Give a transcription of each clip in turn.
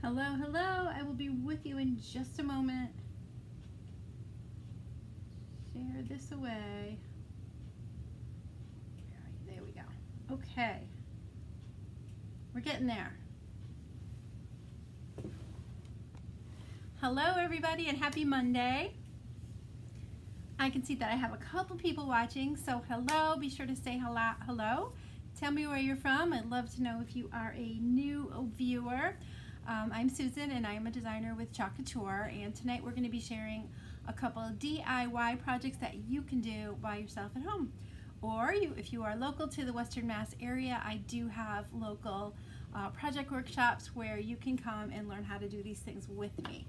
Hello, hello. I will be with you in just a moment. Share this away. There we go. Okay. We're getting there. Hello, everybody, and happy Monday. I can see that I have a couple people watching, so hello. Be sure to say hello. Tell me where you're from. I'd love to know if you are a new viewer. I'm Susan, and I'm a designer with Chalk Couture, and tonight we're going to be sharing a couple of DIY projects that you can do by yourself at home. Or if you are local to the Western Mass area, I do have local project workshops where you can come and learn how to do these things with me.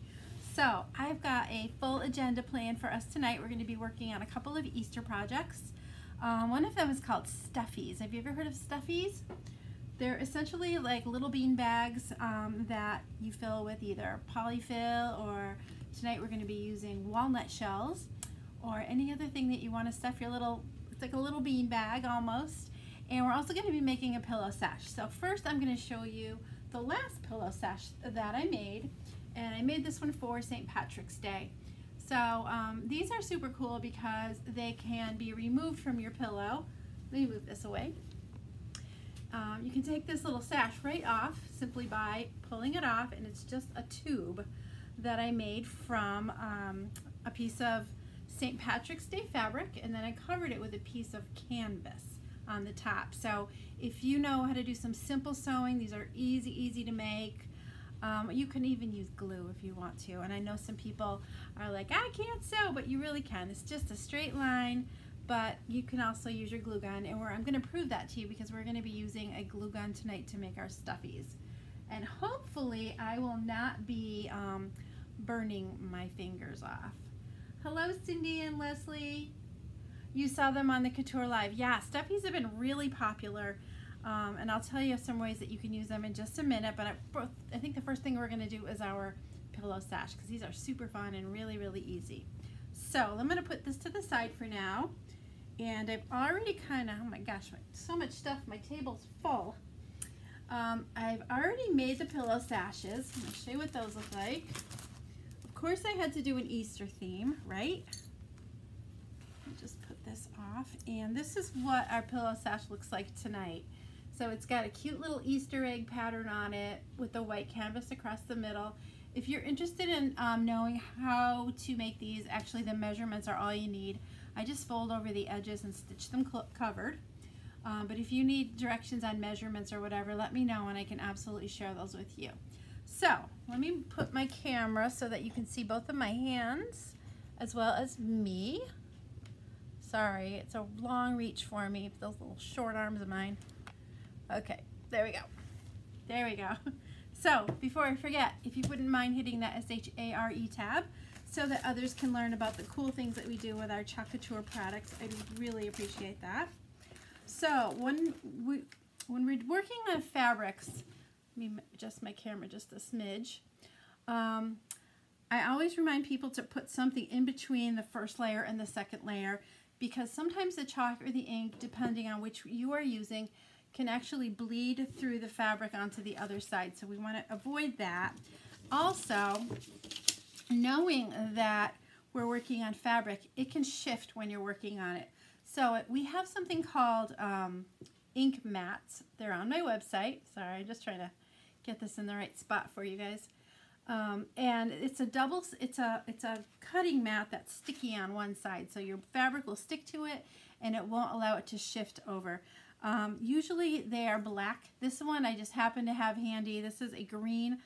So I've got a full agenda planned for us tonight. We're going to be working on a couple of Easter projects. One of them is called Stuffies. Have you ever heard of Stuffies? They're essentially like little bean bags that you fill with either polyfill, or tonight we're going to be using walnut shells, or any other thing that you want to stuff your little, it's like a little bean bag almost. And we're also going to be making a pillow sash. So first I'm going to show you the last pillow sash that I made, and I made this one for St. Patrick's Day. So these are super cool because they can be removed from your pillow. Let me move this away. You can take this little sash right off simply by pulling it off, and it's just a tube that I made from a piece of St. Patrick's Day fabric, and then I covered it with a piece of canvas on the top. So if you know how to do some simple sewing, these are easy to make. You can even use glue if you want to, and I know some people are like, I can't sew, but you really can. It's just a straight line. But you can also use your glue gun, and I'm going to prove that to you because we're going to be using a glue gun tonight to make our stuffies. And hopefully I will not be burning my fingers off. Hello, Cindy and Leslie. You saw them on the Couture Live. Yeah, stuffies have been really popular, and I'll tell you some ways that you can use them in just a minute, but I think the first thing we're going to do is our pillow sash, because these are super fun and really easy. So I'm going to put this to the side for now. And I've already kind of, oh my gosh, so much stuff, my table's full. I've already made the pillow sashes. I'm going to show you what those look like. Of course I had to do an Easter theme, right? I'll just put this off. And this is what our pillow sash looks like tonight. So it's got a cute little Easter egg pattern on it with the white canvas across the middle. If you're interested in knowing how to make these, actually the measurements are all you need. I just fold over the edges and stitch them covered. But if you need directions on measurements or whatever, let me know and I can absolutely share those with you. So let me put my camera so that you can see both of my hands as well as me. Sorry, it's a long reach for me, those little short arms of mine. Okay, there we go. There we go. So before I forget, if you wouldn't mind hitting that SHARE tab, so that others can learn about the cool things that we do with our Chalk Couture products. I'd really appreciate that. So when we're working on fabrics, let me adjust my camera just a smidge. I always remind people to put something in between the first layer and the second layer, because sometimes the chalk or the ink, depending on which you are using, can actually bleed through the fabric onto the other side. So we want to avoid that. Also, knowing that we're working on fabric, it can shift when you're working on it. So we have something called ink mats. They're on my website. Sorry, I'm just trying to get this in the right spot for you guys. And it's a cutting mat that's sticky on one side, so your fabric will stick to it and it won't allow it to shift over. Usually they are black. This one I just happen to have handy. This is a green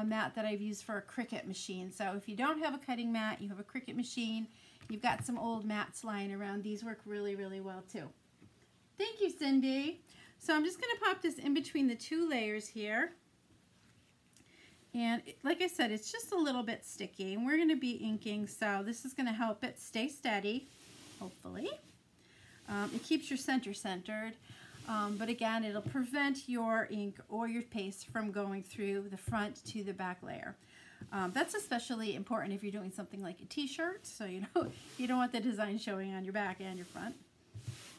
mat that I've used for a Cricut machine. So if you don't have a cutting mat, you have a Cricut machine, you've got some old mats lying around, these work really well too. Thank you, Cindy. So I'm just going to pop this in between the two layers here. And like I said, it's just a little bit sticky, and we're going to be inking, so this is going to help it stay steady, hopefully. It keeps your center centered. But again, it'll prevent your ink or your paste from going through the front to the back layer. That's especially important if you're doing something like a t-shirt, so you don't want the design showing on your back and your front.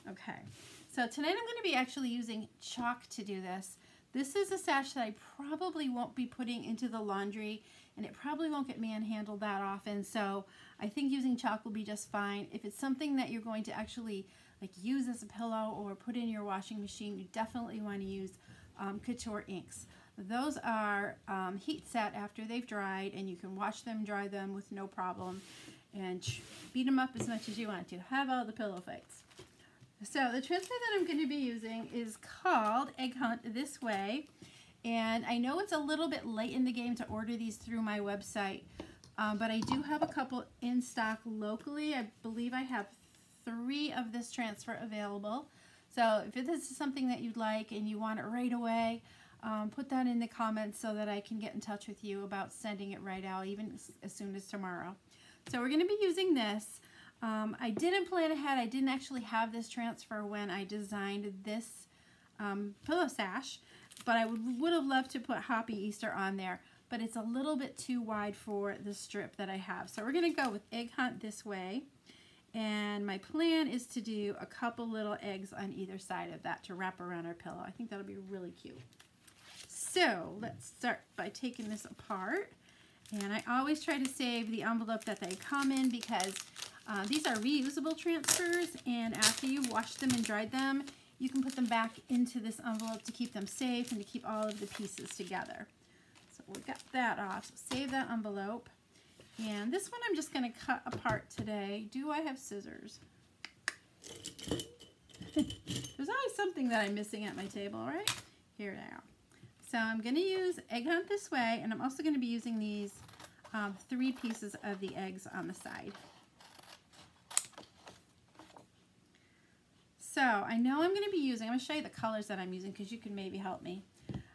Okay, so tonight I'm going to be actually using chalk to do this. This is a sash that I probably won't be putting into the laundry, and it probably won't get manhandled that often, so I think using chalk will be just fine. If it's something that you're going to actually like use as a pillow or put in your washing machine, you definitely want to use Couture inks. Those are heat set after they've dried, and you can wash them, dry them with no problem, and beat them up as much as you want to. Have all the pillow fights. So the transfer that I'm going to be using is called Egg Hunt This Way, and I know it's a little bit late in the game to order these through my website, but I do have a couple in stock locally. I believe I have 3 of this transfer available. So if this is something that you'd like and you want it right away, put that in the comments so that I can get in touch with you about sending it right out, even as soon as tomorrow. So we're going to be using this. I didn't plan ahead. I didn't actually have this transfer when I designed this pillow sash, but I would have loved to put Happy Easter on there, but it's a little bit too wide for the strip that I have. So we're going to go with Egg Hunt This Way, and my plan is to do a couple little eggs on either side of that to wrap around our pillow. I think that'll be really cute. So let's start by taking this apart, and I always try to save the envelope that they come in because these are reusable transfers, and after you've washed them and dried them, you can put them back into this envelope to keep them safe and to keep all of the pieces together. So we got that off. So save that envelope. And this one I'm just going to cut apart today. Do I have scissors? There's always something that I'm missing at my table, right? Here they are. So I'm going to use Egg Hunt This Way, and I'm also going to be using these 3 pieces of the eggs on the side. So I know I'm going to be using, I'm going to show you the colors that I'm using because you can maybe help me.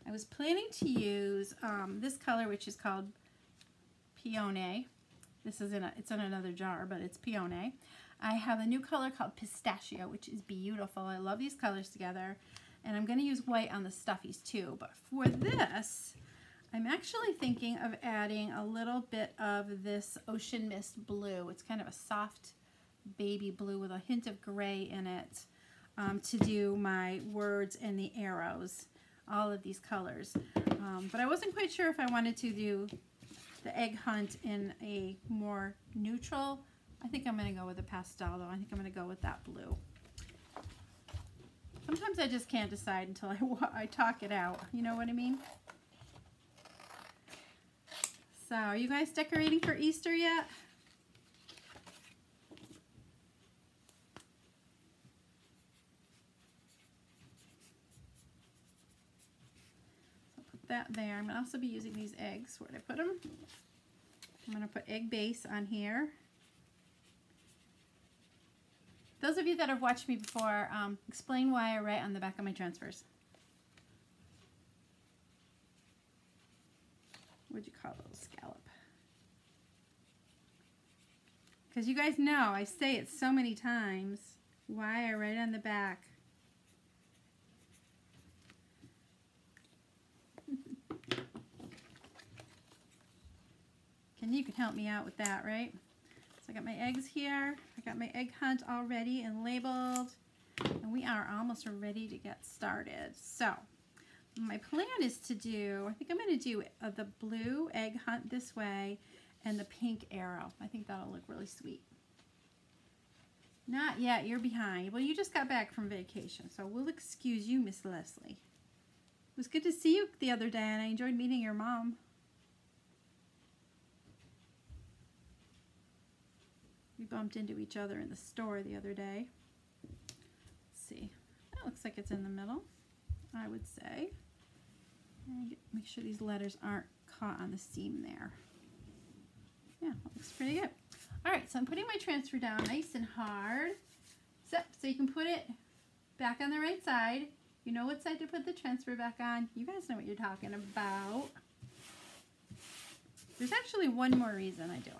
I was planning to use this color, which is called Peony. This is it's in another jar, but it's Peony. I have a new color called Pistachio, which is beautiful. I love these colors together. And I'm going to use white on the Stuffies too. But for this, I'm actually thinking of adding a little bit of this Ocean Mist blue. It's kind of a soft baby blue with a hint of gray in it to do my words and the arrows, all of these colors. But I wasn't quite sure if I wanted to do the Egg Hunt in a more neutral. I think I'm going to go with a pastel though. I think I'm going to go with that blue. Sometimes I just can't decide until I talk it out. You know what I mean? So, are you guys decorating for Easter yet? So put that there. I'm going to also be using these eggs. Where did I put them? I'm going to put egg base on here. Those of you that have watched me before, explain why I write on the back of my transfers. What'd you call those? Scallop. Because you guys know, I say it so many times, why I write on the back. You can help me out with that, right? So I got my eggs here. I got my Egg Hunt all ready and labeled. And we are almost ready to get started. So my plan is to do, I think I'm going to do the blue Egg Hunt This Way and the pink arrow. I think that'll look really sweet. Not yet, you're behind. Well, you just got back from vacation, so we'll excuse you, Miss Leslie. It was good to see you the other day, and I enjoyed meeting your mom. We bumped into each other in the store the other day. Let's see. That looks like it's in the middle, I would say. And make sure these letters aren't caught on the seam there. Yeah, that looks pretty good. All right, so I'm putting my transfer down nice and hard. So you can put it back on the right side. You know what side to put the transfer back on. You guys know what you're talking about. There's actually one more reason I do it.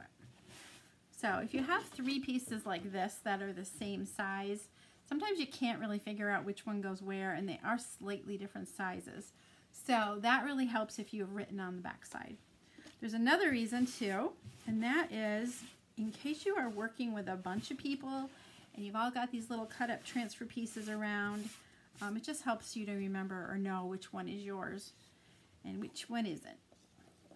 So if you have 3 pieces like this that are the same size, sometimes you can't really figure out which one goes where, and they are slightly different sizes. So that really helps if you've written on the back side. There's another reason too, and that is in case you are working with a bunch of people and you've all got these little cut up transfer pieces around, It just helps you to remember or know which one is yours and which one isn't.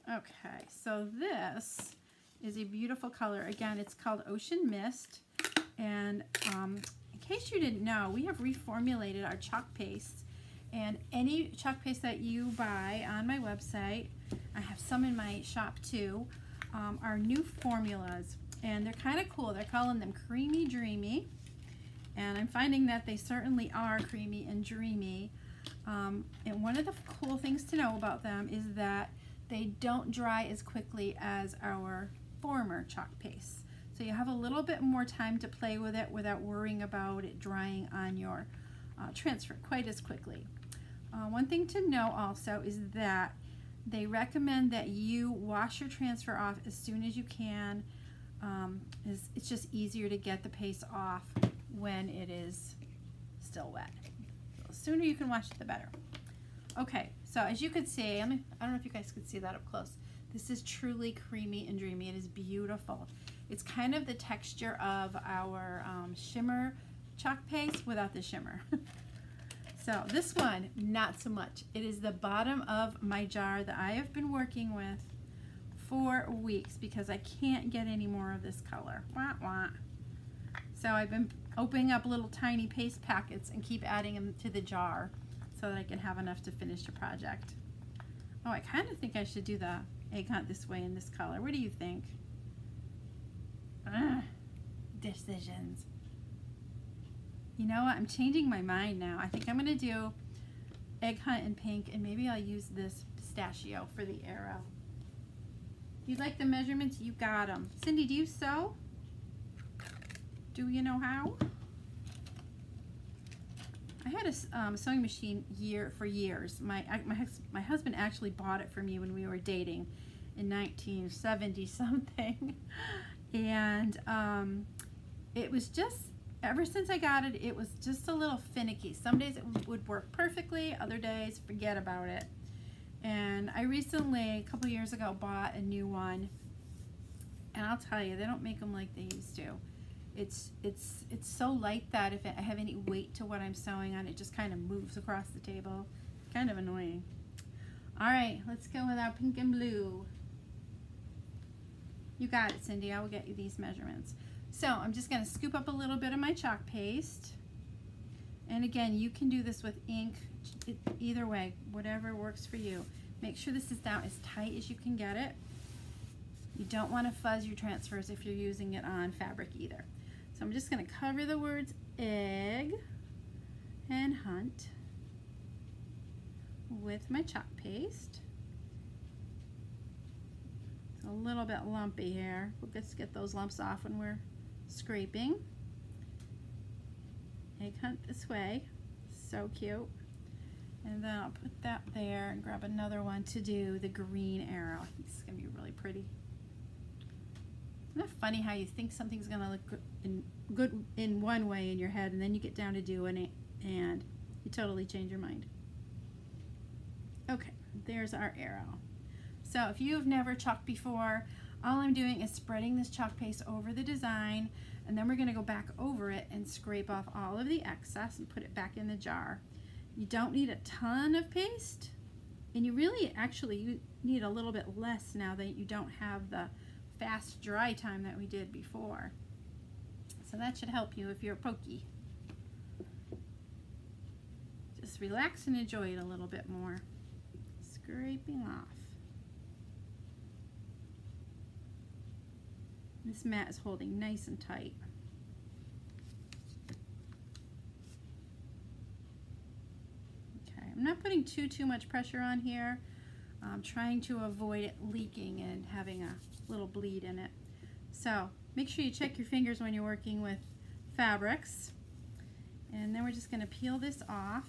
Okay, so this is a beautiful color. Again, it's called Ocean Mist. And in case you didn't know, we have reformulated our chalk paste. And any chalk paste that you buy on my website, I have some in my shop too, are new formulas. And they're kind of cool. They're calling them Creamy Dreamy. And I'm finding that they certainly are creamy and dreamy. And one of the cool things to know about them is that they don't dry as quickly as our former chalk paste. So you have a little bit more time to play with it without worrying about it drying on your transfer quite as quickly. One thing to know also is that they recommend that you wash your transfer off as soon as you can. It's just easier to get the paste off when it is still wet. So the sooner you can wash it, the better. Okay, so as you can see, I don't know if you guys could see that up close. This is truly creamy and dreamy. It is beautiful. It's kind of the texture of our shimmer chalk paste without the shimmer. So this one, not so much. It is the bottom of my jar that I have been working with for weeks because I can't get any more of this color. Wah, wah. So I've been opening up little tiny paste packets and keep adding them to the jar so that I can have enough to finish the project. Oh, I kind of think I should do the egg hunt this way in this color. What do you think? Decisions. You know what? I'm changing my mind now. I think I'm going to do egg hunt in pink, and maybe I'll use this pistachio for the arrow. You like the measurements? You got them. Cindy, do you sew? Do you know how? I had a sewing machine for years. My husband actually bought it for me when we were dating in 1970 something, and it was just, ever since I got it, it was just a little finicky. Some days it would work perfectly, other days forget about it. And I recently, a couple years ago, bought a new one, and I'll tell you, they don't make them like they used to. It's so light that if I have any weight to what I'm sewing on, it just kind of moves across the table. Kind of annoying. All right, let's go with our pink and blue. You got it, Cindy. I will get you these measurements. So I'm just going to scoop up a little bit of my chalk paste. And again, you can do this with ink, either way, whatever works for you. Make sure this is down as tight as you can get it. You don't want to fuzz your transfers if you're using it on fabric either. So I'm just going to cover the words egg and hunt with my chalk paste. It's a little bit lumpy here. We'll just get those lumps off when we're scraping. Egg hunt this way. So cute. And then I'll put that there and grab another one to do the green arrow. It's going to be really pretty. Isn't it funny how you think something's going to look good in one way in your head, and then you get down to doing it and you totally change your mind. Okay, there's our arrow. So if you've never chalked before, all I'm doing is spreading this chalk paste over the design, and then we're going to go back over it and scrape off all of the excess and put it back in the jar. You don't need a ton of paste, and you really actually need a little bit less now that you don't have the fast dry time that we did before. So that should help you if you're pokey. Just relax and enjoy it a little bit more. Scraping off. This mat is holding nice and tight. Okay, I'm not putting too much pressure on here. I'm trying to avoid it leaking and having a little bleed in it. So make sure you check your fingers when you're working with fabrics. And then we're just going to peel this off.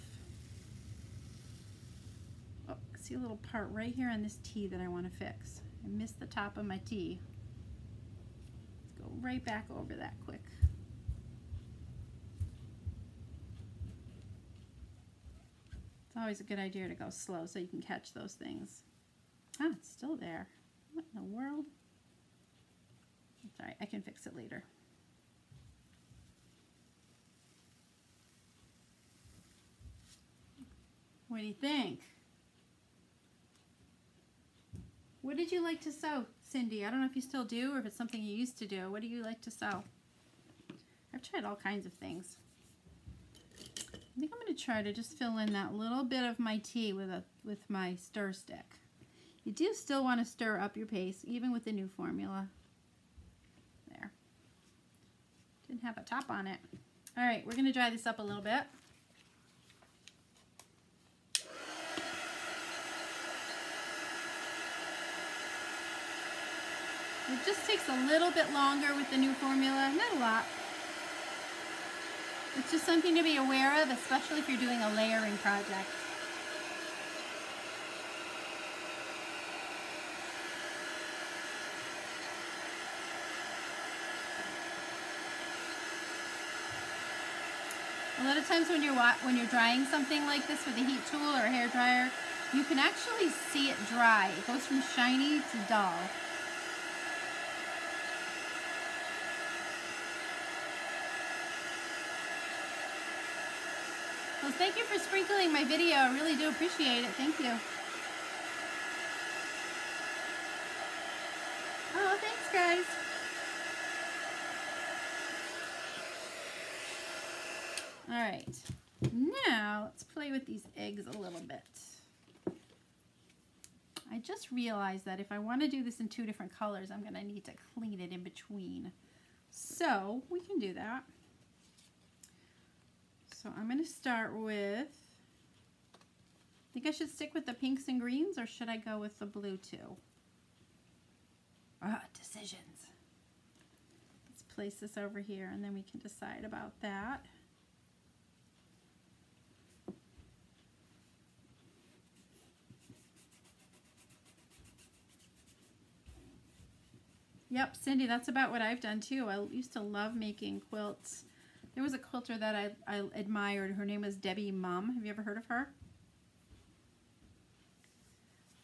Oh, see a little part right here on this T that I want to fix. I missed the top of my T. Let's go right back over that quick. It's always a good idea to go slow so you can catch those things. Ah, it's still there. What in the world? It's all right, I can fix it later. What do you think? What did you like to sew, Cindy? I don't know if you still do or if it's something you used to do. What do you like to sew? I've tried all kinds of things. I think I'm going to try to just fill in that little bit of my tea with my stir stick. You do still want to stir up your paste, even with the new formula. There. Didn't have a top on it. All right, we're going to dry this up a little bit. It just takes a little bit longer with the new formula, not a lot. It's just something to be aware of, especially if you're doing a layering project. A lot of times when you're drying something like this with a heat tool or a hair dryer, you can actually see it dry. It goes from shiny to dull. Well, thank you for sprinkling my video. I really do appreciate it. Thank you. Oh, thanks, guys. All right. Now, let's play with these eggs a little bit. I just realized that if I want to do this in 2 different colors, I'm going to need to clean it in between. So, we can do that. So I'm going to start with, think I should stick with the pinks and greens or should I go with the blue too? Decisions. Let's place this over here and then we can decide about that. Yep, Cindy, that's about what I've done too. I used to love making quilts. There was a quilter that I admired. Her name was Debbie Mum. Have you ever heard of her?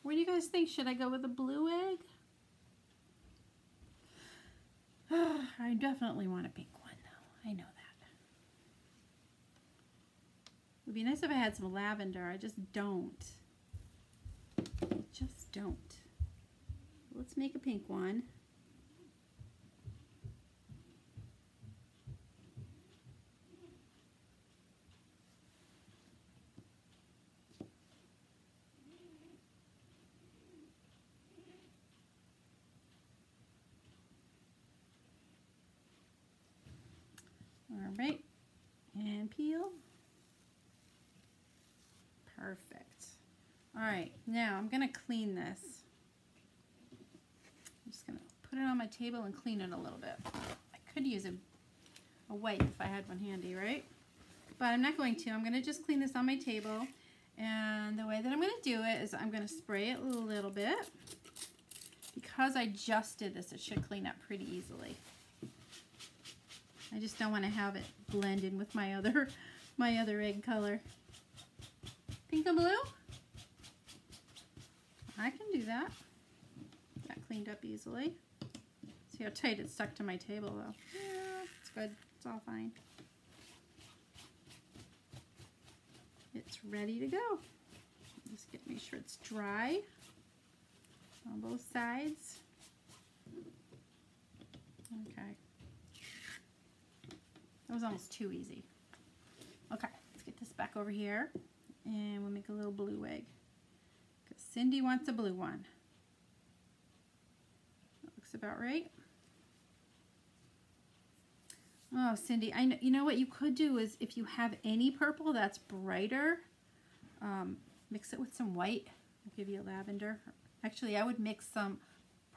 What do you guys think? Should I go with a blue egg? I definitely want a pink one though. I know that. It would be nice if I had some lavender. I just don't. Let's make a pink one. All right, and peel. Perfect. All right, now I'm gonna clean this. I'm just gonna put it on my table and clean it a little bit. I could use a wipe if I had one handy, right? But I'm not going to. I'm gonna just clean this on my table. And the way that I'm gonna do it is I'm gonna spray it a little bit. Because I just did this, it should clean up pretty easily. I just don't want to have it blend in with my other egg color. Pink and blue? I can do that. That cleaned up easily. See how tight it's stuck to my table though. Yeah, it's good. It's all fine. It's ready to go. Just make sure it's dry on both sides. Okay. That was almost too easy. Okay, let's get this back over here and we'll make a little blue egg. Because Cindy wants a blue one. That looks about right. Oh, Cindy, I know, you know what you could do is if you have any purple that's brighter, mix it with some white. I'll give you a lavender. Actually, I would mix some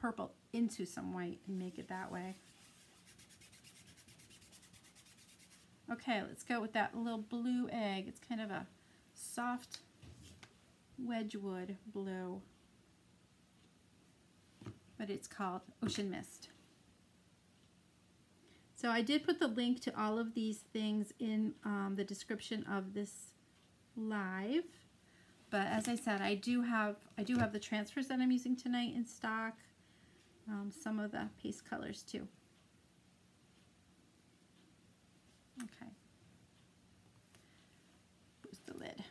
purple into some white and make it that way. Okay, let's go with that little blue egg. It's kind of a soft Wedgwood blue, but it's called Ocean Mist. So I did put the link to all of these things in the description of this live. But as I said, I do have the transfers that I'm using tonight in stock. Some of the paste colors too. Okay. Boost the lid.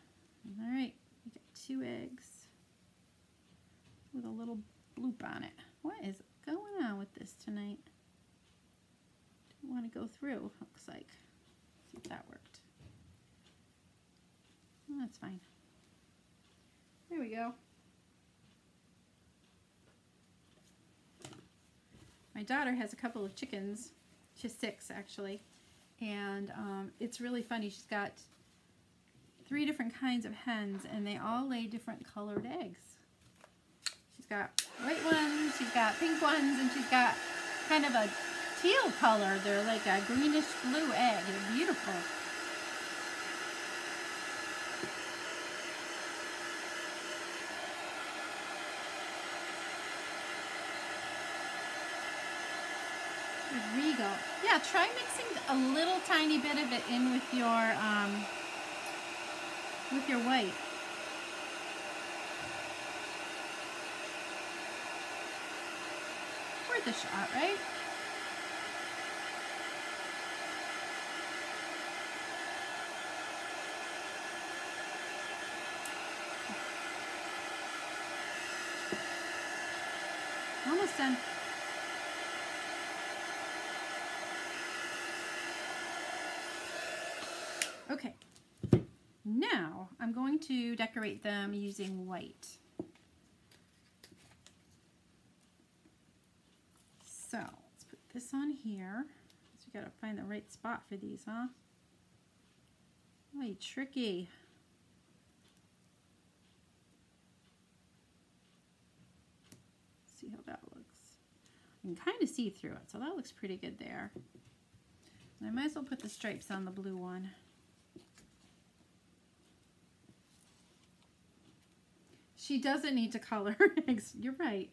All right. 2 eggs with a little bloop on it. What is going on with this tonight? Didn't want to go through, looks like. See if that worked. Well, that's fine. There we go. My daughter has a couple of chickens. She has 6 actually. And it's really funny. She's got 3 different kinds of hens and they all lay different colored eggs. She's got white ones, she's got pink ones, and she's got kind of a teal color. They're like a greenish blue egg. They're beautiful. Regal. Yeah, try mixing a little tiny bit of it in with your white. Worth a shot, right? Almost done. Okay, now I'm going to decorate them using white. So let's put this on here. So we gotta find the right spot for these, huh? Oh, tricky. Let's see how that looks. You can kind of see through it, so that looks pretty good there. And I might as well put the stripes on the blue one. She doesn't need to color eggs. You're right.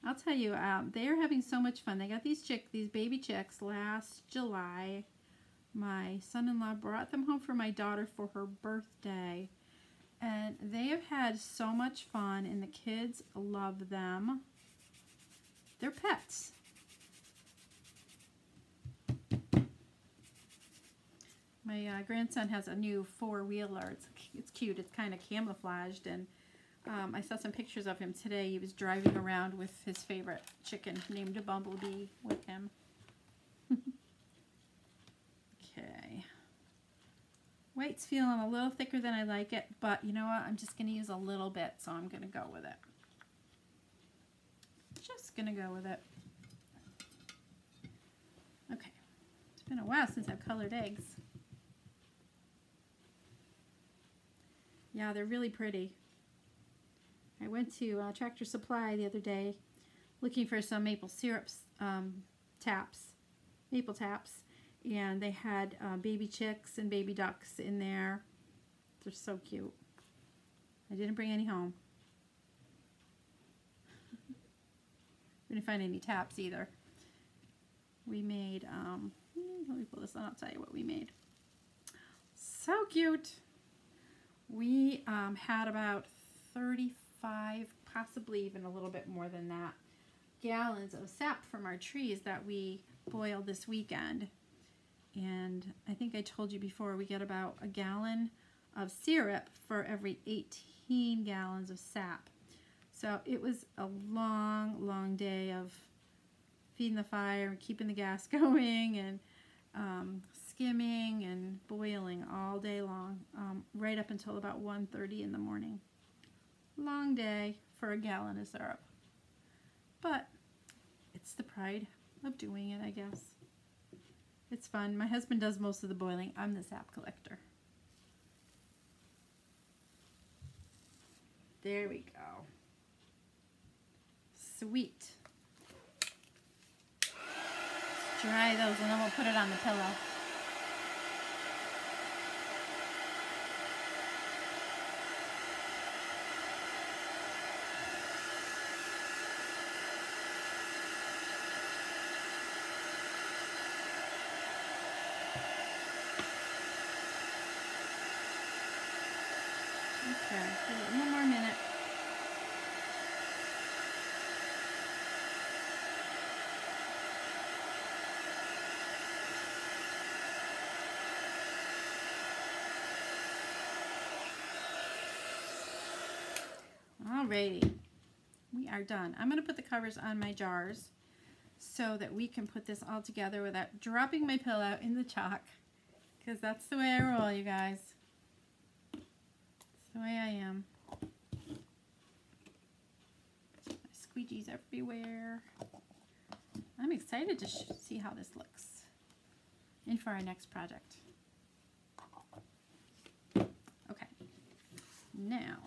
I'll tell you, they are having so much fun. They got these baby chicks last July. My son-in-law brought them home for my daughter for her birthday. And they have had so much fun, and the kids love them. They're pets. My grandson has a new 4-wheeler. It's cute. It's kind of camouflaged, and I saw some pictures of him today. He was driving around with his favorite chicken named Bumblebee with him. Okay. White's feeling a little thicker than I like it, but you know what? I'm just going to use a little bit, so I'm going to go with it. Just going to go with it. Okay. It's been a while since I've colored eggs. Yeah, they're really pretty. I went to Tractor Supply the other day looking for some maple syrups maple taps, and they had baby chicks and baby ducks in there. They're so cute. I didn't bring any home. We didn't find any taps either. We made, let me pull this on, I'll tell you what we made. So cute. We had about 35, possibly even a little bit more than that, gallons of sap from our trees that we boiled this weekend. And I think I told you before, we get about a gallon of syrup for every 18 gallons of sap. So it was a long, long day of feeding the fire, keeping the gas going, and skimming and boiling all day long, right up until about 1:30 in the morning. Long day for a gallon of syrup. But it's the pride of doing it, I guess. It's fun. My husband does most of the boiling. I'm the sap collector. There we go. Sweet. Let's dry those and then we'll put it on the pillow. Okay, give it one more minute. Alrighty, we are done. I'm going to put the covers on my jars so that we can put this all together without dropping my pillow in the chalk, because that's the way I roll, you guys. That's the way I am. Squeegees everywhere. I'm excited to see how this looks and for our next project. Okay, now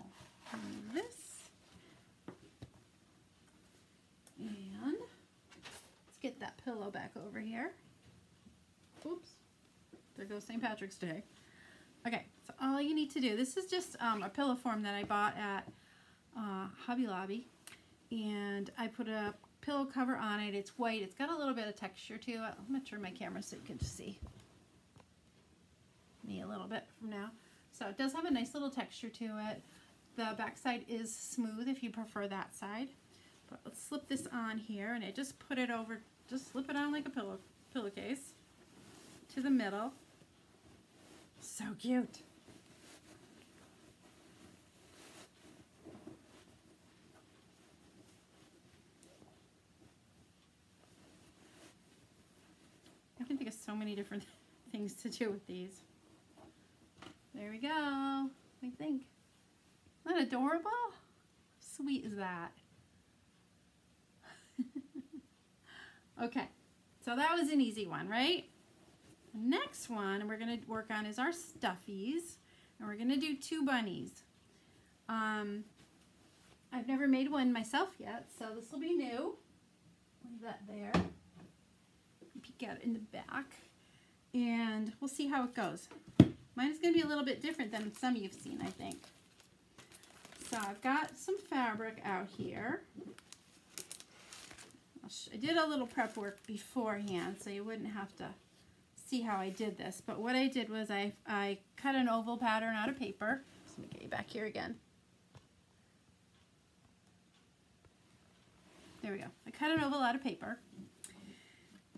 this, and let's get that pillow back over here. Oops, there goes St. Patrick's Day. Okay, so all you need to do, this is just a pillow form that I bought at Hobby Lobby, and I put a pillow cover on it. It's white. It's got a little bit of texture to it. I'm going to turn my camera so you can just see me a little bit from now. So it does have a nice little texture to it. The back side is smooth if you prefer that side. But let's slip this on here, and I just put it over, just slip it on like a pillowcase to the middle. So cute. I can think of so many different things to do with these. There we go. I think. Isn't that adorable? How sweet is that? Okay, so that was an easy one, right? The next one we're going to work on is our Stuffies, and we're going to do 2 bunnies. I've never made one myself yet, so this will be new. Leave that there. Peek out in the back, and we'll see how it goes. Mine is going to be a little bit different than some you've seen, I think. So I've got some fabric out here. I did a little prep work beforehand, so you wouldn't have to see how I did this. But what I did was I cut an oval pattern out of paper. Let me get you back here again. There we go. I cut an oval out of paper.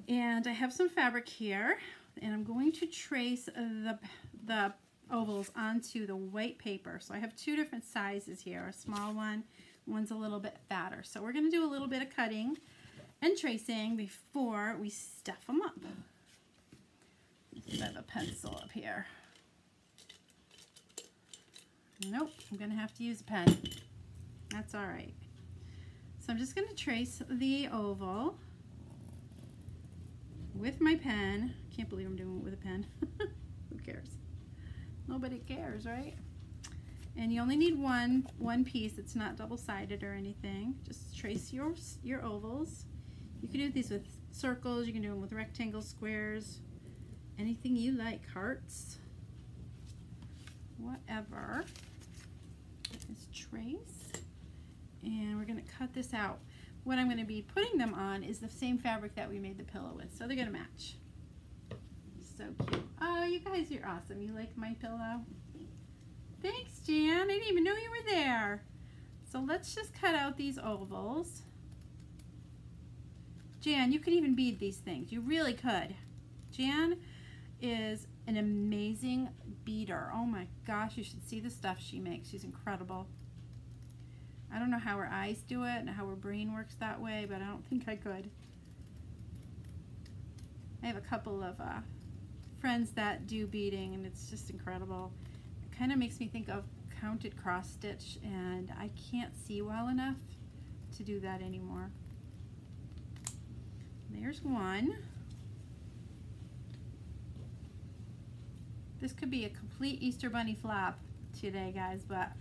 And I have some fabric here, and I'm going to trace the ovals onto the white paper. So I have 2 different sizes here, a small one, one's a little bit fatter. So we're going to do a little bit of cutting and tracing before we stuff them up. Let's have a pencil up here. Nope, I'm going to have to use a pen. That's all right. So I'm just going to trace the oval with my pen. Can't believe I'm doing it with a pen. Who cares? Nobody cares, right? And you only need one piece. It's not double-sided or anything. Just trace your ovals. You can do these with circles. You can do them with rectangles, squares, anything you like, hearts, whatever. Just trace, and we're going to cut this out. What I'm going to be putting them on is the same fabric that we made the pillow with, so they're going to match. So cute. Oh, you guys are awesome. You like my pillow? Thanks, Jan. I didn't even know you were there. So let's just cut out these ovals. Jan, you could even bead these things. You really could. Jan is an amazing beader. Oh my gosh, you should see the stuff she makes. She's incredible. I don't know how her eyes do it and how her brain works that way, but I don't think I could. I have a couple of friends that do beading, and it's just incredible. It kind of makes me think of counted cross stitch, and I can't see well enough to do that anymore. There's one. This could be a complete Easter Bunny flop today, guys, but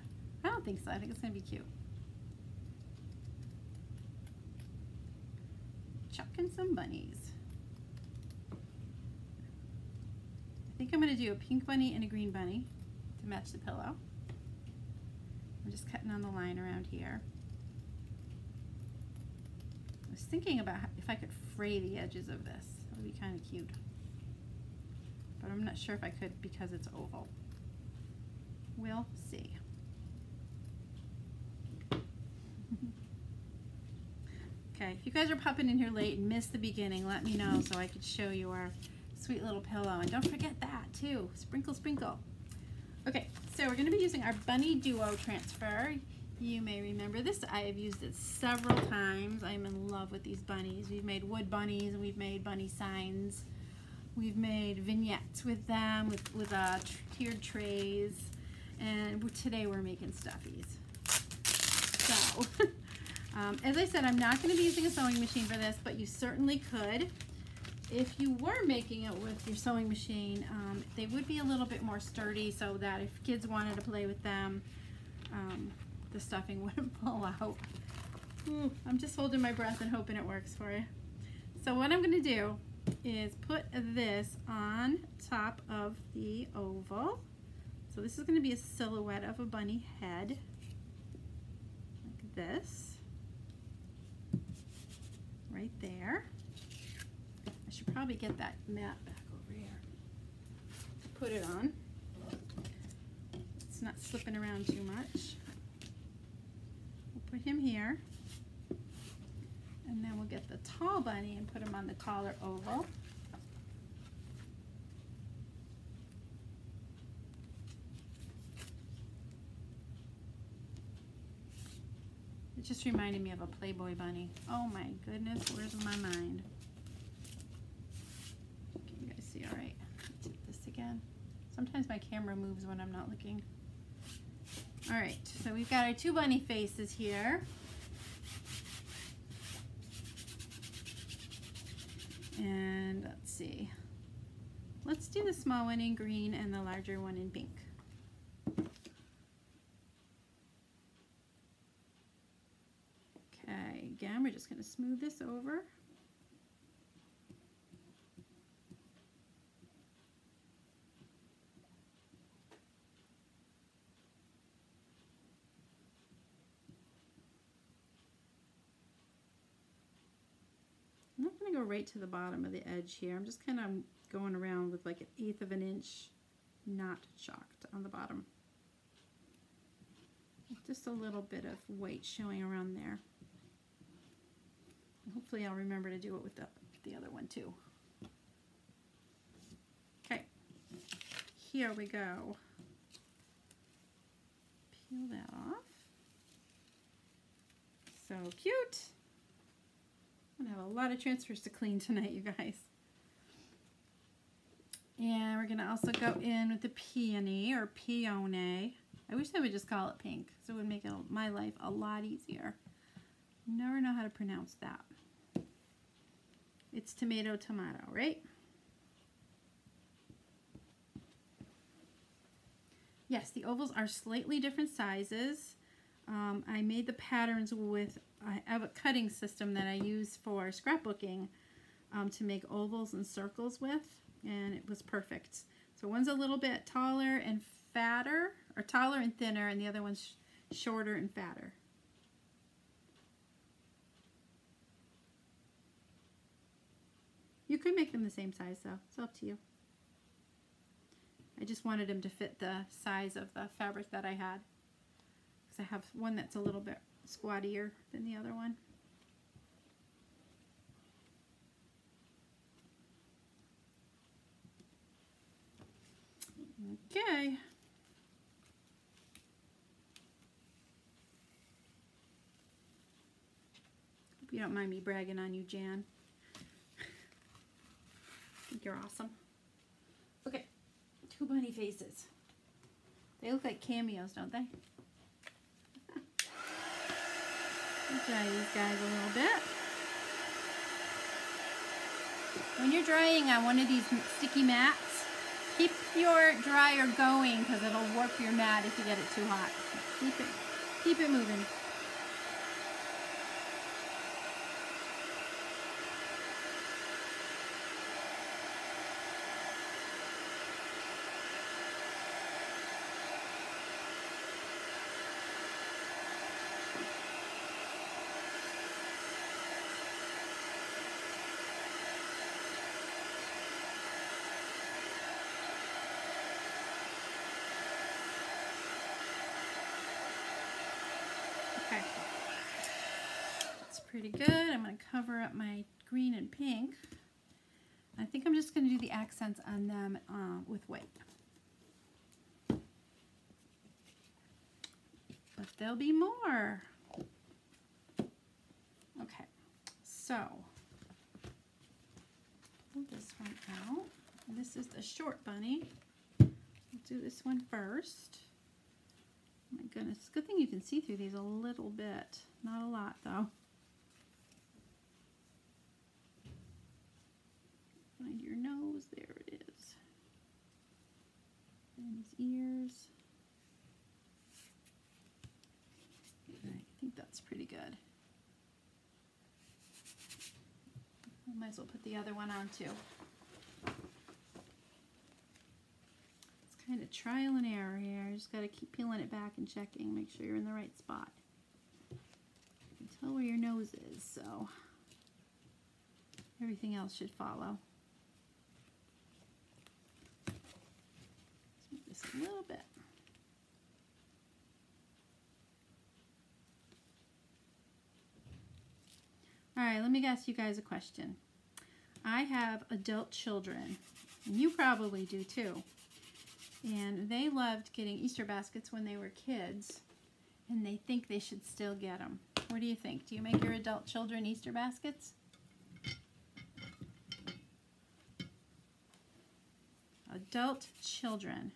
I don't think so. I think it's going to be cute. Chucking some bunnies. I think I'm going to do a pink bunny and a green bunny to match the pillow. I'm just cutting on the line around here. I was thinking about if I could fray the edges of this. That would be kind of cute. But I'm not sure if I could because it's oval. We'll see. Okay, if you guys are popping in here late and missed the beginning, let me know so I could show you our sweet little pillow. And don't forget that too. Sprinkle, sprinkle. Okay, so we're going to be using our Bunny Duo transfer. You may remember this. I have used it several times. I'm in love with these bunnies. We've made wood bunnies, and we've made bunny signs. We've made vignettes with them, with tiered trays. And today we're making stuffies. So, as I said, I'm not going to be using a sewing machine for this, but you certainly could. If you were making it with your sewing machine, they would be a little bit more sturdy so that if kids wanted to play with them, the stuffing wouldn't fall out. Ooh, I'm just holding my breath and hoping it works for you. So what I'm going to do is put this on top of the oval. So this is going to be a silhouette of a bunny head, like this, right there. I should probably get that mat back over here to put it on. It's not slipping around too much. We'll put him here, and then we'll get the tall bunny and put him on the taller oval. It just reminded me of a Playboy bunny. Oh my goodness, where's my mind? Can you guys see all right? Let's hit this again. Sometimes my camera moves when I'm not looking. All right, so we've got our two bunny faces here. And let's see. Let's do the small one in green and the larger one in pink. Okay, again, we're just going to smooth this over. I'm not going to go right to the bottom of the edge here. I'm just kind of going around with like 1/8 of an inch, not chalked on the bottom. Just a little bit of white showing around there. Hopefully I'll remember to do it with the other one too. Okay, here we go. Peel that off. So cute. I'm gonna have a lot of transfers to clean tonight, you guys. And we're gonna also go in with the peony or peony. I wish I would just call it pink, so it would make my life a lot easier. Never know how to pronounce that. It's tomato, right? Yes, the ovals are slightly different sizes. I made the patterns with, I have a cutting system that I use for scrapbooking to make ovals and circles with, and it was perfect. So one's a little bit taller and fatter, or taller and thinner, and the other one's shorter and fatter. You could make them the same size though, it's up to you. I just wanted them to fit the size of the fabric that I had, because I have one that's a little bit squattier than the other one. Okay. Hope you don't mind me bragging on you, Jan. I think you're awesome. Okay, two bunny faces. They look like cameos, don't they? Dry these guys a little bit. When you're drying on one of these sticky mats, keep your dryer going because it'll warp your mat if you get it too hot. Keep it moving. Okay, that's pretty good. I'm going to cover up my green and pink. I think I'm just going to do the accents on them with white. But there'll be more. Okay, so pull this one out. This is the short bunny. We'll do this one first. Oh my goodness, good thing you can see through these a little bit. Not a lot though. Find your nose, there it is. And his ears. I think that's pretty good. I might as well put the other one on too. It's kind of trial and error here. You just got to keep peeling it back and checking, make sure you're in the right spot. You can tell where your nose is, so everything else should follow. Let's move this a little bit. All right, let me ask you guys a question. I have adult children, and you probably do too. And they loved getting Easter baskets when they were kids, and they think they should still get them. What do you think? Do you make your adult children Easter baskets? Adult children.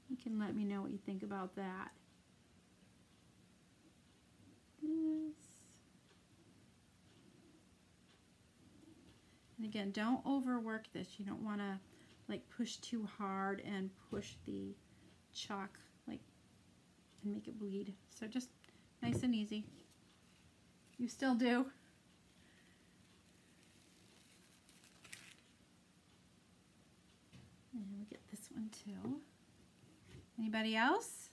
You can let me know what you think about that. And again, don't overwork this. You don't want to like push too hard and push the chalk like and make it bleed. So just nice and easy. You still do. And we'll get this one too. Anybody else?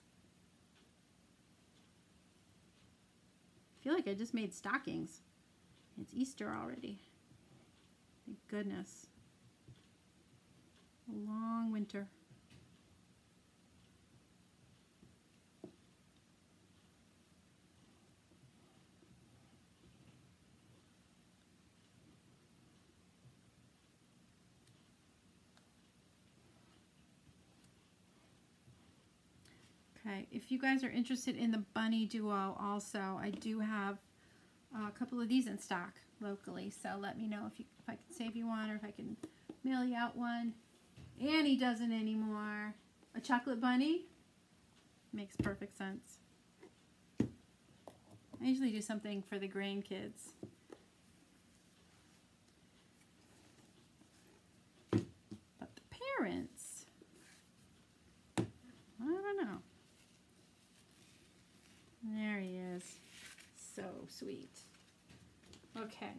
I feel like I just made stockings. It's Easter already. Thank goodness. A long winter. Okay, if you guys are interested in the bunny duo also, I do have a couple of these in stock locally, so let me know if I can save you one or if I can mail you out one. Annie doesn't anymore. A chocolate bunny? Makes perfect sense. I usually do something for the grandkids. But the parents, I don't know. There he is. So sweet. Okay.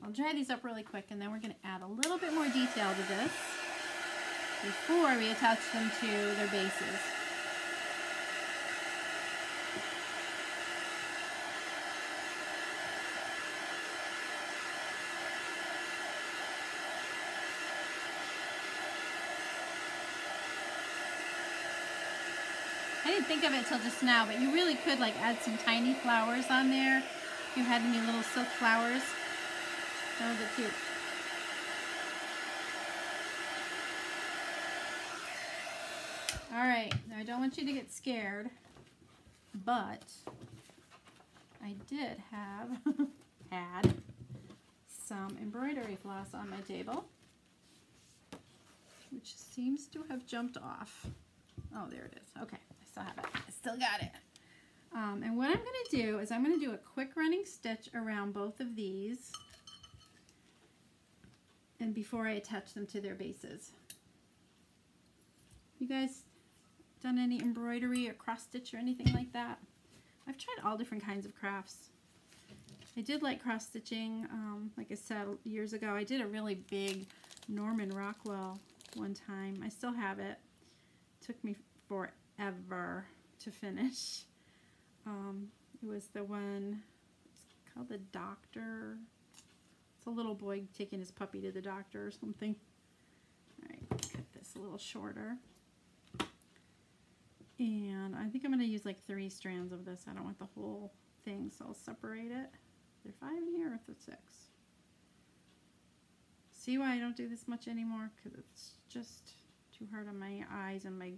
I'll dry these up really quick and then we're going to add a little bit more detail to this before we attach them to their bases. I didn't think of it till just now, but you really could like add some tiny flowers on there. If you had any little silk flowers, that would look cute. All right, now I don't want you to get scared, but I did have had some embroidery floss on my table, which seems to have jumped off. Oh, there it is. Okay. I have it. I still got it. And what I'm going to do is I'm going to do a quick running stitch around both of these and before I attach them to their bases. You guys done any embroidery or cross stitch or anything like that? I've tried all different kinds of crafts. I did like cross stitching, like I said years ago. I did a really big Norman Rockwell one time. I still have it. It took me forever to finish. It was the one, it's called The Doctor. It's a little boy taking his puppy to the doctor or something. All right, cut this a little shorter. And I think I'm going to use like 3 strands of this. I don't want the whole thing, so I'll separate it. Are there 5 in here or 6? See why I don't do this much anymore? Because it's just too hard on my eyes and my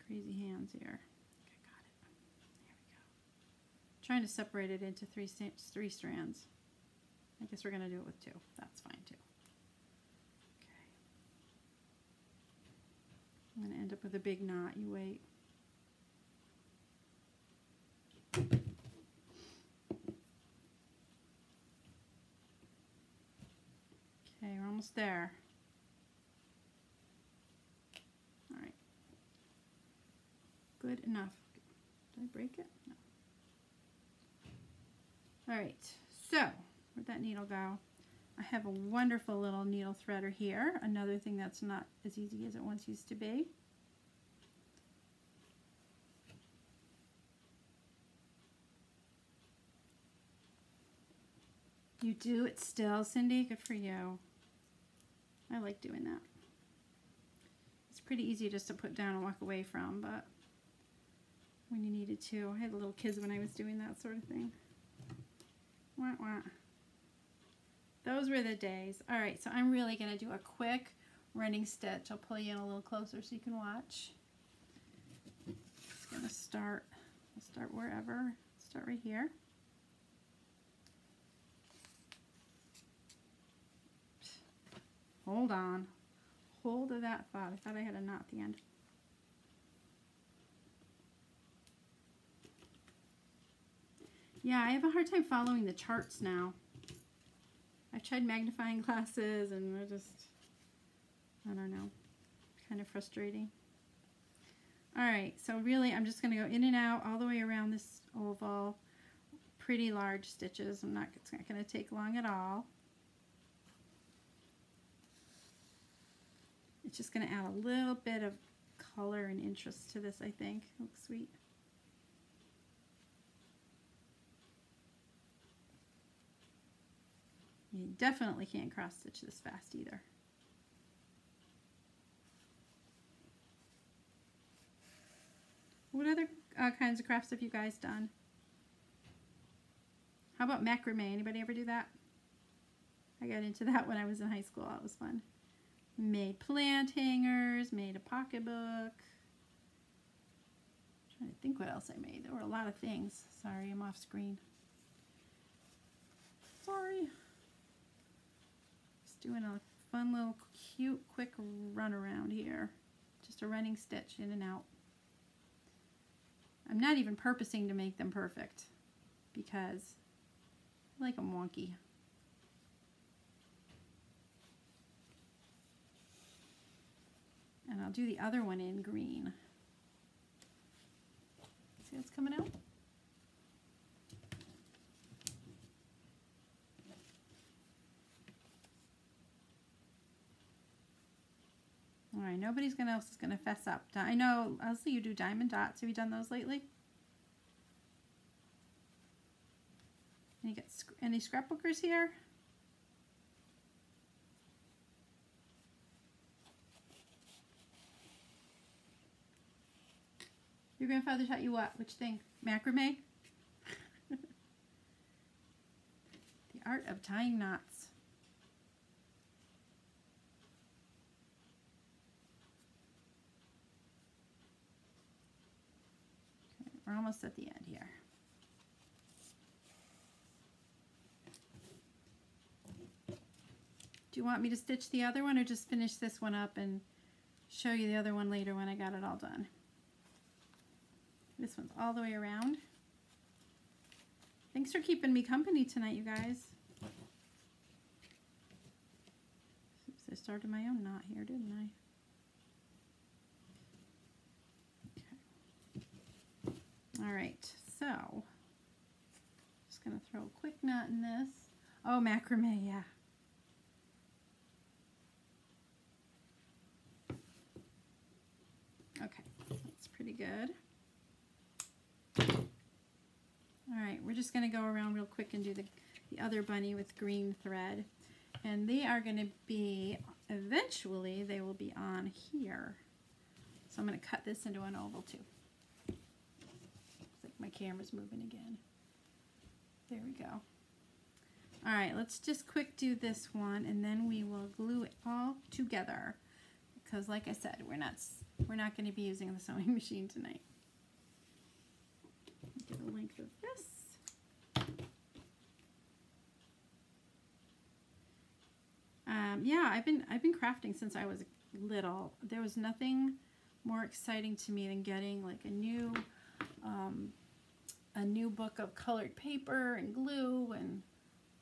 crazy hands here. Okay, got it. There we go. Trying to separate it into three strands. I guess we're going to do it with 2. That's fine too. Okay. I'm going to end up with a big knot. You wait. Okay, we're almost there. All right. Good enough. Did I break it? No. All right, so where'd that needle go? I have a wonderful little needle threader here. Another thing that's not as easy as it once used to be. You do it still, Cindy? Good for you. I like doing that. It's pretty easy just to put down and walk away from, but when you needed to. I had little kids when I was doing that sort of thing. Wah, wah. Those were the days. All right, so I'm really going to do a quick running stitch. I'll pull you in a little closer so you can watch. Just going to start, I'll start wherever. Start right here. Hold on. Hold of that thought. I thought I had a knot at the end. Yeah, I have a hard time following the charts now. I've tried magnifying glasses and they're just, I don't know, kind of frustrating. All right, so really I'm just going to go in and out all the way around this oval. Pretty large stitches. It's not going to take long at all. It's just going to add a little bit of color and interest to this, I think. It looks sweet. You definitely can't cross stitch this fast either. What other kinds of crafts have you guys done? How about macrame? Anybody ever do that? I got into that when I was in high school. That was fun. Made plant hangers, made a pocketbook. I'm trying to think what else I made. There were a lot of things. Sorry, I'm off screen. Sorry. Just doing a fun little cute quick run around here. Just a running stitch in and out. I'm not even purposing to make them perfect because I like them wonky. And I'll do the other one in green. See what's coming out? All right, nobody else is going to fess up. I know, Leslie, you do diamond dots. Have you done those lately? And you get any scrapbookers here? Your grandfather taught you what? Which thing? Macrame? The art of tying knots. Okay, we're almost at the end here. Do you want me to stitch the other one or just finish this one up and show you the other one later when I got it all done? This one's all the way around. Thanks for keeping me company tonight, you guys. Oops, I started my own knot here, didn't I? Okay. All right, so just gonna throw a quick knot in this. Oh, macrame, yeah. Okay, that's pretty good. All right, we're just going to go around real quick and do the other bunny with green thread. And they are going to be, eventually, they will be on here. So I'm going to cut this into an oval too. Looks like my camera's moving again. There we go. All right, let's just quick do this one, and then we will glue it all together. Because, like I said, we're not going to be using the sewing machine tonight. Get the length of this. Yeah, I've been crafting since I was little. There was nothing more exciting to me than getting like a new book of colored paper and glue, and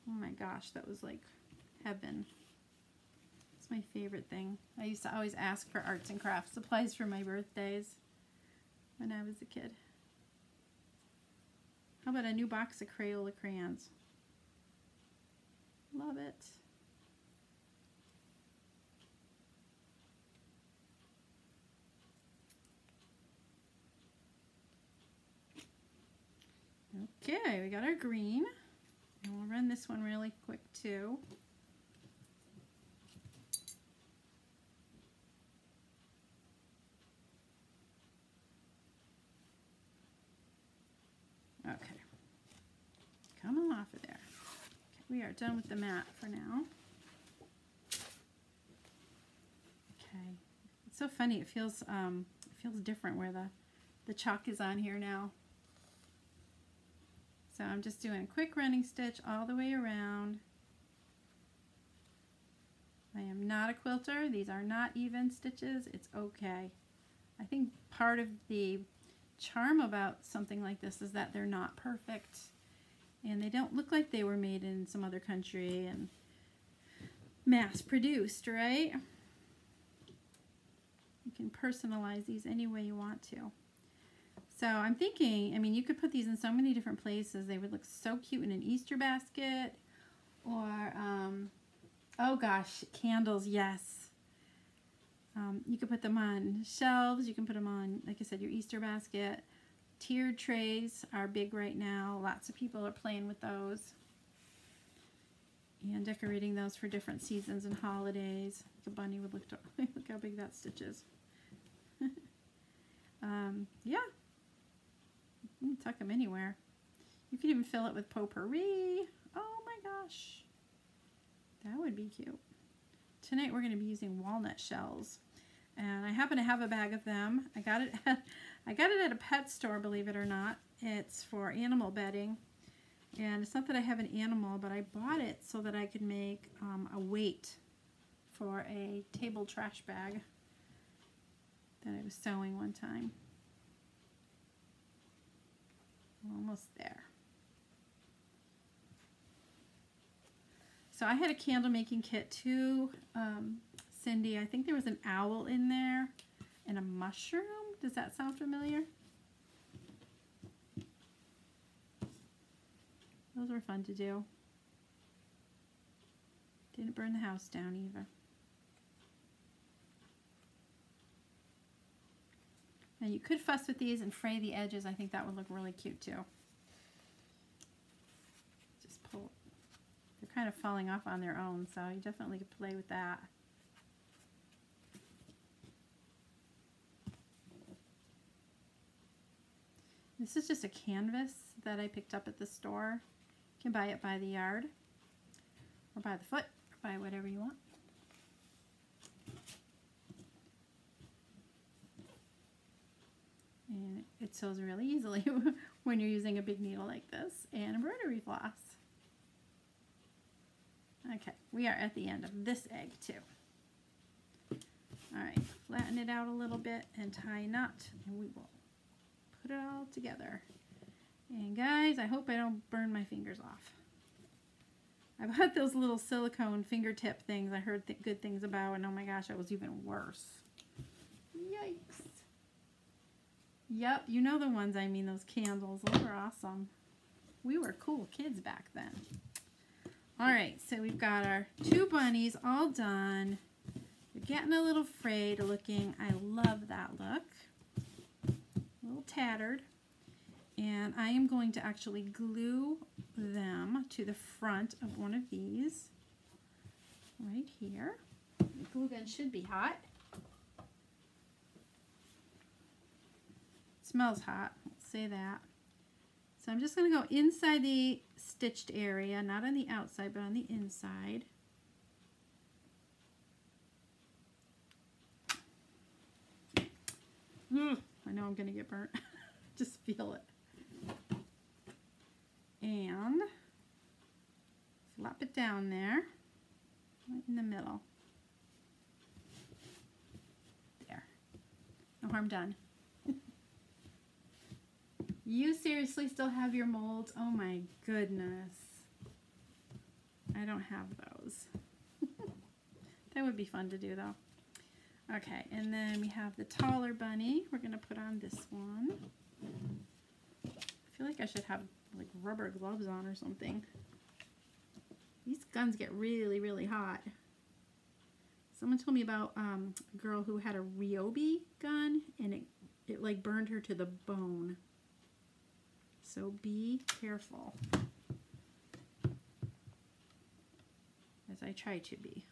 oh my gosh, that was like heaven. It's my favorite thing. I used to always ask for arts and crafts supplies for my birthdays when I was a kid. How about a new box of Crayola crayons? Love it. Okay, we got our green. And we'll run this one really quick too. Okay. Come off of there. Okay, we are done with the mat for now. Okay. It's so funny. It feels different where the chalk is on here now. So I'm just doing a quick running stitch all the way around. I am not a quilter. These are not even stitches. It's okay. I think part of the charm about something like this is that they're not perfect. And they don't look like they were made in some other country and mass produced, right? You can personalize these any way you want to. So I'm thinking, I mean, you could put these in so many different places. They would look so cute in an Easter basket, or, oh gosh, candles, yes. You could put them on shelves. You can put them on, like I said, your Easter basket. Tiered trays are big right now. Lots of people are playing with those and decorating those for different seasons and holidays. The bunny would look how big that stitch is. Yeah. You can tuck them anywhere. You could even fill it with potpourri. Oh my gosh. That would be cute. Tonight we're going to be using walnut shells. And I happen to have a bag of them. I got it at a pet store, believe it or not. It's for animal bedding. And it's not that I have an animal, but I bought it so that I could make a weight for a table trash bag that I was sewing one time. Almost there. So I had a candle making kit too, Cindy. I think there was an owl in there and a mushroom. Does that sound familiar? Those were fun to do. Didn't burn the house down either. Now you could fuss with these and fray the edges. I think that would look really cute too. Just pull. They're kind of falling off on their own, so you definitely could play with that. This is just a canvas that I picked up at the store. You can buy it by the yard or by the foot, or by whatever you want. And it sews really easily when you're using a big needle like this and embroidery floss. Okay, we are at the end of this egg too. All right, flatten it out a little bit and tie a knot, and we will put it all together. And guys, I hope I don't burn my fingers off. I bought those little silicone fingertip things I heard good things about, and oh my gosh, it was even worse. Yikes. Yep, you know the ones I mean, those candles. Those were awesome. We were cool kids back then. All right, so we've got our two bunnies all done. They're getting a little frayed looking. I love that look. A little tattered. And I am going to actually glue them to the front of one of these right here. The glue gun should be hot. Smells hot, let's say that. So I'm just going to go inside the stitched area, not on the outside, but on the inside. I know I'm going to get burnt. Just feel it. And flop it down there, right in the middle. There. No harm done. You seriously still have your molds? Oh my goodness. I don't have those. That would be fun to do though. Okay, and then we have the taller bunny. We're going to put on this one. I feel like I should have like rubber gloves on or something. These guns get really, really hot. Someone told me about a girl who had a Ryobi gun and it like burned her to the bone. So be careful, as I try to be.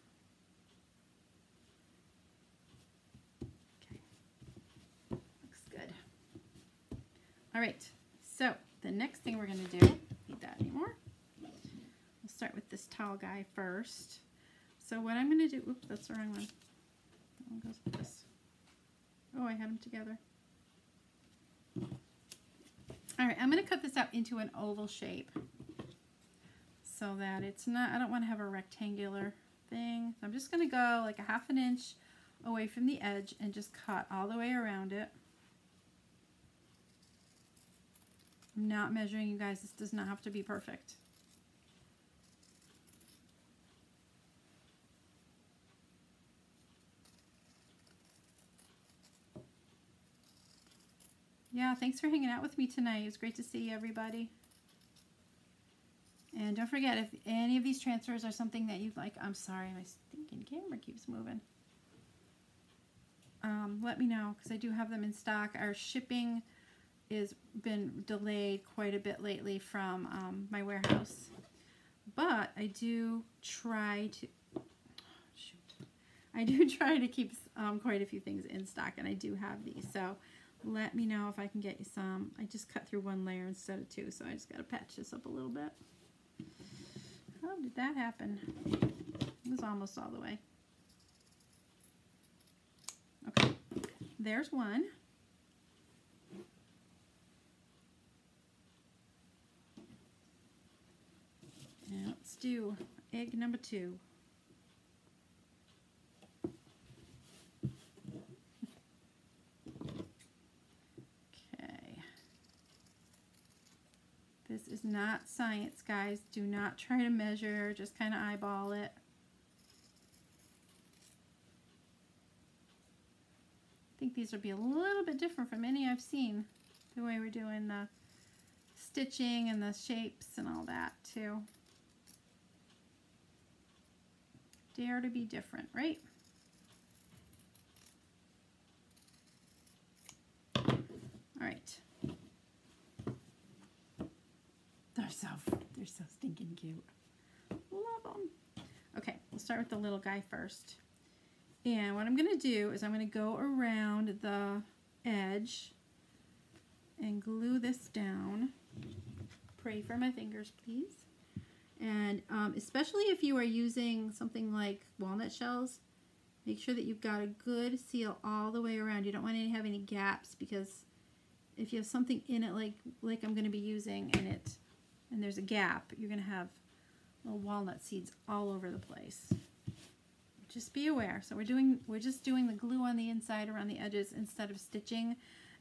Okay, looks good. All right, so the next thing we're going to do, need that anymore. We'll start with this tall guy first. So what I'm going to do, oops, that's the wrong one. That one goes with this. Oh, I had them together. All right, I'm going to cut this out into an oval shape so that it's not, I don't want to have a rectangular thing. So I'm just going to go like a 1/2 inch away from the edge and just cut all the way around it. I'm not measuring, you guys. This does not have to be perfect. Yeah, thanks for hanging out with me tonight. It was great to see everybody. And don't forget, if any of these transfers are something that you'd like, I'm sorry, my stinking camera keeps moving. Let me know, because I do have them in stock. Our shipping has been delayed quite a bit lately from my warehouse. But I do try to, I do try to keep quite a few things in stock, and I do have these. So let me know if I can get you some. I just cut through 1 layer instead of 2, so I just got to patch this up a little bit. How did that happen? It was almost all the way. Okay, there's one. Now let's do egg number 2. This is not science, guys. Do not try to measure, just kind of eyeball it. I think these will be a little bit different from any I've seen, the way we're doing the stitching and the shapes and all that too. Dare to be different, right? All right. They're so stinking cute. Love them. Okay, we'll start with the little guy first. And what I'm going to do is I'm going to go around the edge and glue this down. Pray for my fingers, please. And especially if you are using something like walnut shells, make sure that you've got a good seal all the way around. You don't want to have any gaps, because if you have something in it like I'm going to be using and there's a gap, you're going to have little walnut seeds all over the place. Just be aware. So we're just doing the glue on the inside around the edges instead of stitching.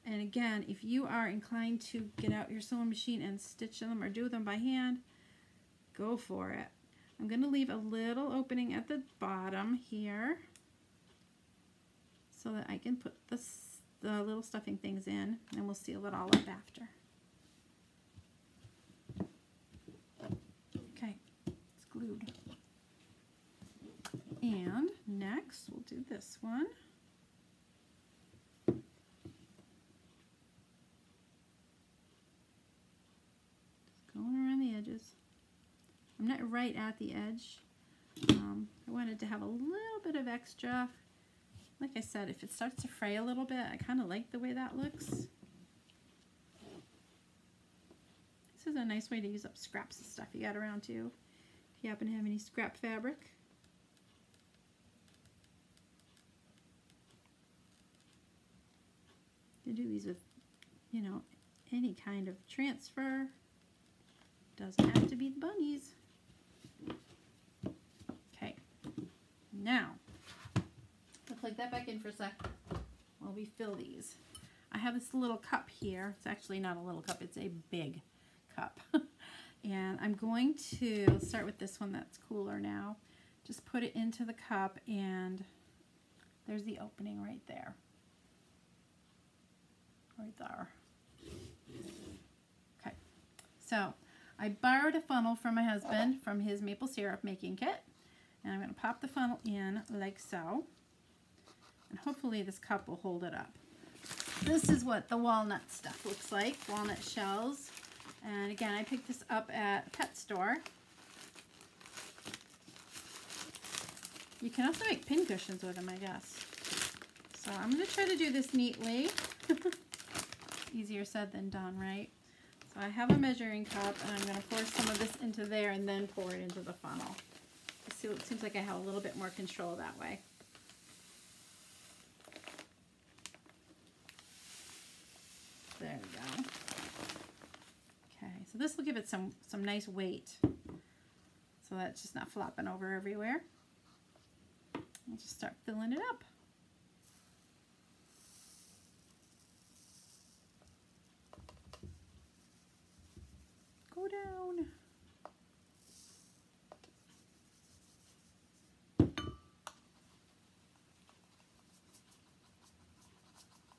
And again, if you are inclined to get out your sewing machine and stitch them or do them by hand, go for it. I'm going to leave a little opening at the bottom here so that I can put the little stuffing things in, and we'll seal it all up after. Okay, it's glued. And next we'll do this one. Just going around the edges. I'm not right at the edge. I wanted to have a little bit of extra. Like I said, if it starts to fray a little bit, I kind of like the way that looks. This is a nice way to use up scraps of stuff you got around too. If you happen to have any scrap fabric. You do these with, you know, any kind of transfer. Doesn't have to be the bunnies. Okay, now I'll plug that back in for a sec while we fill these. I have this little cup here. It's actually not a little cup, it's a big cup. And I'm going to start with this one that's cooler now. Just put it into the cup, and there's the opening right there. Right there. Okay, so I borrowed a funnel from my husband from his maple syrup making kit, and I'm going to pop the funnel in like so, and hopefully this cup will hold it up. This is what the walnut stuff looks like, walnut shells, and again I picked this up at a pet store. You can also make pin cushions with them, I guess. So I'm going to try to do this neatly. Easier said than done, right? So I have a measuring cup, and I'm going to pour some of this into there and then pour it into the funnel. So it seems like I have a little bit more control that way. There we go. Okay, so this will give it some nice weight, so that's just not flopping over everywhere. I'll just start filling it up. Go down.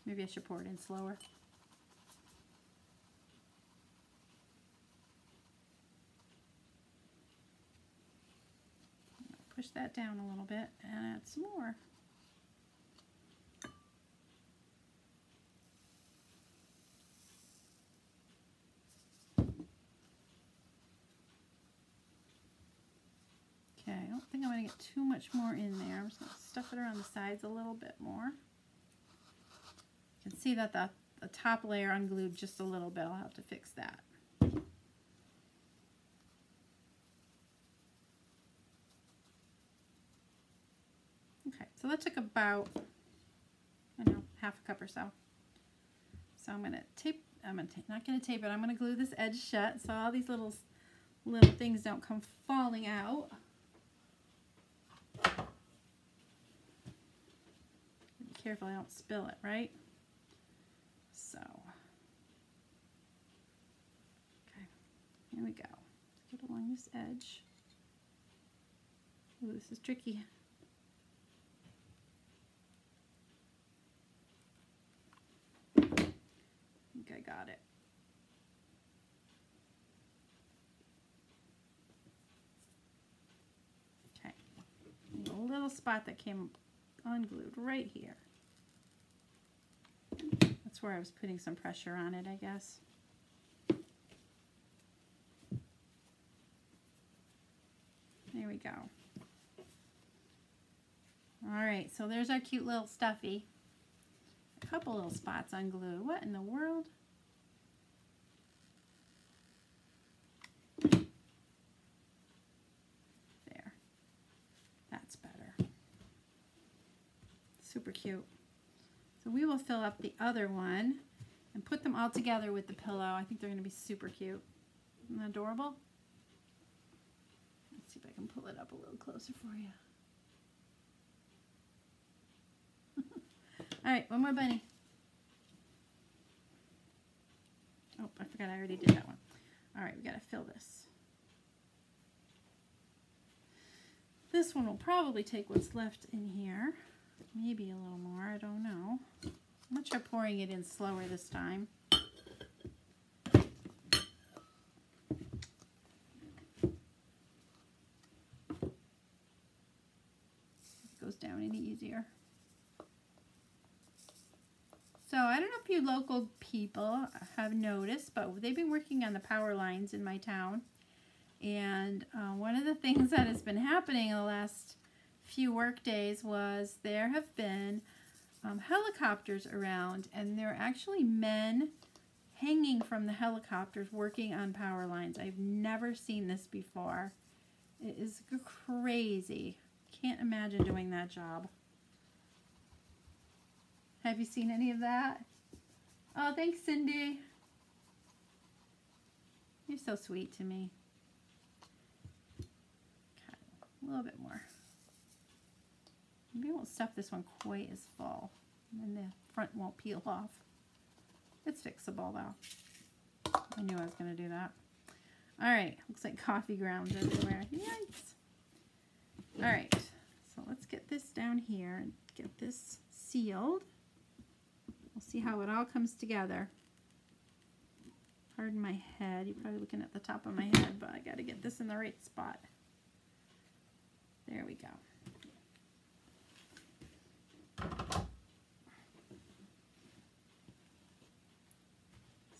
Maybe I should pour it in slower. Push that down a little bit and add some more. Okay, I don't think I'm going to get too much more in there. I'm just going to stuff it around the sides a little bit more. You can see that the top layer unglued just a little bit. I'll have to fix that. Okay, so that took about, I don't know, half a cup or so. So I'm going to tape, not going to tape it, I'm going to glue this edge shut so all these little things don't come falling out. Be careful I don't spill it, right? So, okay, here we go. Let's get along this edge. Ooh, this is tricky. I think I got it. Okay, a little spot that came unglued right here. That's where I was putting some pressure on it, I guess. There we go. All right, so there's our cute little stuffy. A couple little spots unglued. What in the world? There. That's better. Super cute. So we will fill up the other one and put them all together with the pillow. I think they're going to be super cute. Isn't that adorable? Let's see if I can pull it up a little closer for you. All right, one more bunny. Oh, I forgot I already did that one. All right, we got to fill this. This one will probably take what's left in here. Maybe a little more, I don't know. I'm going to try pouring it in slower this time. It goes down any easier. So I don't know if you local people have noticed, but they've been working on the power lines in my town. And one of the things that has been happening in the last few work days was there have been helicopters around, and there are actually men hanging from the helicopters working on power lines. I've never seen this before. It is crazy. Can't imagine doing that job. Have you seen any of that? Oh, thanks, Cindy. You're so sweet to me. Okay, a little bit more. Maybe I won't stuff this one quite as full. And the front won't peel off. It's fixable though. I knew I was going to do that. Alright, looks like coffee grounds everywhere. Yikes! Alright, so let's get this down here and get this sealed. We'll see how it all comes together. Pardon my head. You're probably looking at the top of my head, but I got to get this in the right spot. There we go.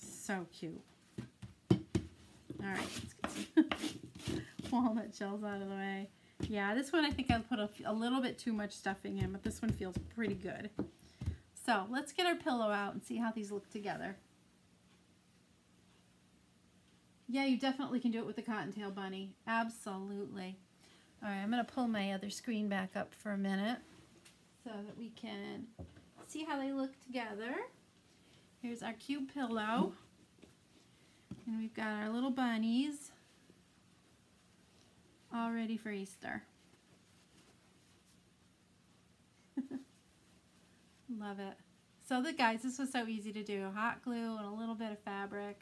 So cute. Alright, let's get some walnut shells out of the way. Yeah, this one I think I put a little bit too much stuffing in, but this one feels pretty good. So let's get our pillow out and see how these look together. Yeah, you definitely can do it with the Cottontail Bunny. Absolutely. Alright, I'm going to pull my other screen back up for a minute so that we can see how they look together. Here's our cute pillow. And we've got our little bunnies all ready for Easter. Love it. So guys, this was so easy to do. Hot glue and a little bit of fabric.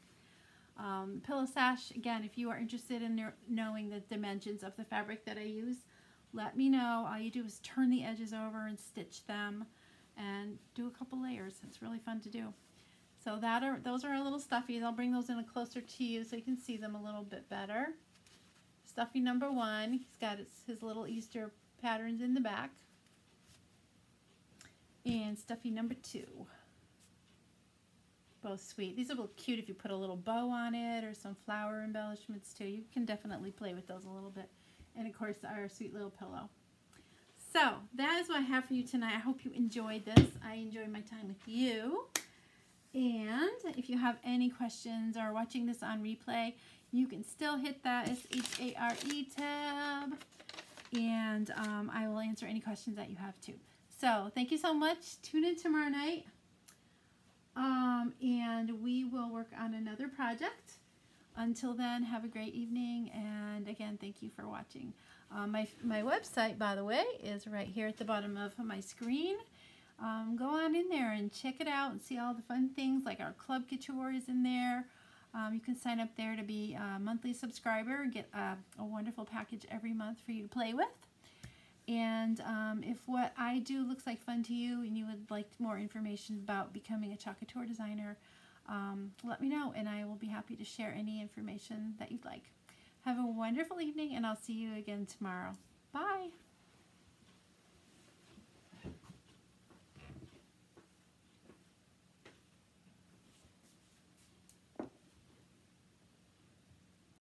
Pillow sash, again, if you are interested in knowing the dimensions of the fabric that I use, let me know. All you do is turn the edges over and stitch them and do a couple layers. It's really fun to do. So those are our little stuffies. I'll bring those in closer to you so you can see them a little bit better. Stuffy number 1, he's got his little Easter patterns in the back. And stuffy number 2. Both sweet. These are look cute if you put a little bow on it or some flower embellishments too. You can definitely play with those a little bit. And of course our sweet little pillow. So that is what I have for you tonight. I hope you enjoyed this. I enjoyed my time with you. And if you have any questions or watching this on replay, you can still hit that SHARE tab. And I will answer any questions that you have too. So thank you so much. Tune in tomorrow night. And we will work on another project. Until then, have a great evening. And again, thank you for watching. My website, by the way, is right here at the bottom of my screen. Go on in there and check it out and see all the fun things like our Club Couture is in there. You can sign up there to be a monthly subscriber and get a wonderful package every month for you to play with. And if what I do looks like fun to you and you would like more information about becoming a chalk couture designer, let me know and I will be happy to share any information that you'd like. Have a wonderful evening and I'll see you again tomorrow. Bye!